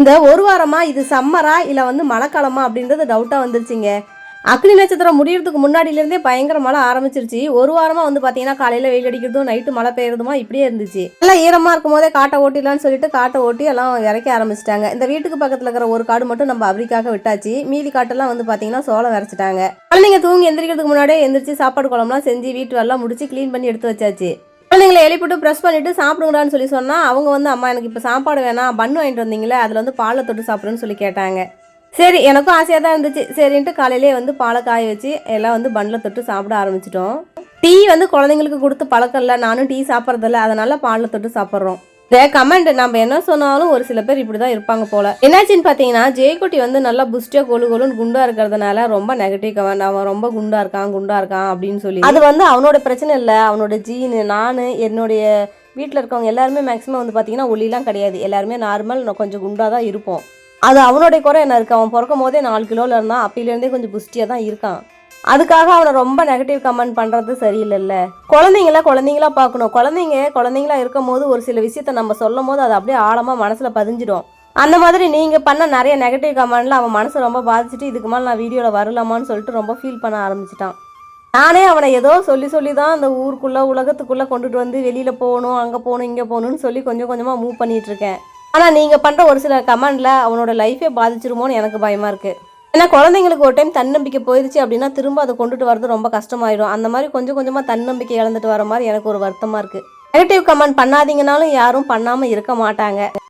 இந்த ஒரு வாரமா இது சம்மரா இல்லை வந்து மழைக்காலமா அப்படின்றது டவுட்டாக வந்துருச்சுங்க. அக்னி நட்சத்திரம் முடியறதுக்கு முன்னாடியிலேருந்தே பயங்கர மழை ஆரம்பிச்சிருச்சு. ஒரு வாரமாக வந்து பார்த்தீங்கன்னா காலையில் வெயில் அடிக்கிறதும் நைட்டு மழை பெய்யறதுமா இப்படியே இருந்துச்சு. எல்லாம் ஈரமாக இருக்கும் போதே காட்டை ஓட்டிடலான்னு சொல்லிட்டு காட்டை ஓட்டி எல்லாம் இறக்க ஆரம்பிச்சிட்டாங்க. இந்த வீட்டுக்கு பக்கத்தில் இருக்கிற ஒரு காடு மட்டும் நம்ம அவரிக்காக விட்டாச்சு. மீதி காட்டெல்லாம் வந்து பார்த்தீங்கன்னா சோளம் விரைச்சிட்டாங்க. குழந்தைங்க தூங்கி எந்திரிக்கிறதுக்கு முன்னாடியே எந்திரிச்சு சாப்பாடு குழம்புலாம் செஞ்சு வீட்டு எல்லாம் முடிச்சு க்ளீன் பண்ணி எடுத்து வச்சாச்சு. குழந்தைங்களை எழுப்பிட்டு ப்ரெஷ் பண்ணிட்டு சாப்பிடுங்கடான்னு சொல்லி சொன்னால் அவங்க வந்து அம்மா எனக்கு இப்போ சாப்பாடு வேணாம், பன்னு வாங்கிட்டு வந்தீங்களே அதில் வந்து பாலை தொட்டு சாப்பிடுன்னு சொல்லி கேட்டாங்க. சரி எனக்கும் ஆசையாக தான் இருந்துச்சு. சரின்ட்டு காலையிலே வந்து பாலை காய வச்சு எல்லாம் வந்து பன்னில் தொட்டு சாப்பிட ஆரம்பிச்சிட்டோம். டீ வந்து குழந்தைங்களுக்கு கொடுத்து பழக்கம் இல்லை, நானும் டீ சாப்பிட்றதில்ல, அதனால பாலில் தொட்டு சாப்பிட்றோம். இந்த கமெண்ட் நம்ம என்ன சொன்னாலும் ஒரு சில பேர் இப்படி தான் இருப்பாங்க போல. என்னாச்சுன்னு பார்த்தீங்கன்னா ஜெயக்குட்டி வந்து நல்லா புஷ்டியாக கொழுன்னு குண்டா இருக்கிறதுனால ரொம்ப நெகட்டிவ் கமெண்ட். அவன் ரொம்ப குண்டா இருக்கான் அப்படின்னு சொல்லி. அது வந்து அவனோட பிரச்சனை இல்லை, அவனோட ஜீனு. நான் என்னுடைய வீட்டில் இருக்கவங்க எல்லாருமே மேக்ஸிமம் வந்து பார்த்தீங்கன்னா ஒல்லிலாம் கிடையாது, எல்லாருமே நார்மல், கொஞ்சம் குண்டாக தான் இருப்போம். அது அவனுடைய குறை என்ன இருக்குது? அவன் பிறக்கும் போதே 4 கிலோவில் இருந்தான், அப்பையிலேருந்தே கொஞ்சம் புஷ்டியாக தான் இருக்கான். அதுக்காக அவனை ரொம்ப நெகட்டிவ் கமெண்ட் பண்ணுறது சரியில்லைல்ல. குழந்தைங்களா பார்க்கணும். குழந்தைங்களா இருக்கும் போது ஒரு சில விஷயத்த நம்ம சொல்லும் போது அது அப்படியே ஆழமாக மனசில் பதிஞ்சிடும். அந்த மாதிரி நீங்கள் பண்ண நிறைய நெகட்டிவ் கமெண்ட்ல அவன் மனசை ரொம்ப பாதிச்சுட்டு இதுக்கு மேலே நான் வீடியோவில் வரலாமான்னு சொல்லிட்டு ரொம்ப ஃபீல் பண்ண ஆரம்பிச்சிட்டான். நானே அவனை ஏதோ சொல்லி தான் அந்த ஊருக்குள்ளே உலகத்துக்குள்ளே கொண்டுட்டு வந்து வெளியில் போகணும், அங்கே போகணும், இங்கே போகணுன்னு சொல்லி கொஞ்சம் கொஞ்சமாக மூவ் பண்ணிகிட்ருக்கேன். ஆனால் நீங்கள் பண்ணுற ஒரு சில கமெண்டில் அவனோட லைஃபே பாதிச்சிருமோன்னு எனக்கு பயமாக இருக்குது. ஏன்னா குழந்தைங்களுக்கு ஒரு டைம் தன்னம்பிக்கை போயிடுச்சு அப்படின்னா திரும்ப அதை கொண்டுட்டு வரது ரொம்ப கஷ்டமாயிடும். அந்த மாதிரி கொஞ்சம் கொஞ்சமாக தன்னம்பிக்கை இழந்துட்டு வர மாதிரி எனக்கு ஒரு வருத்தமாக இருக்குது. நெகட்டிவ் கமெண்ட் பண்ணாதீங்கனாலும் யாரும் பண்ணாமல் இருக்க மாட்டாங்க.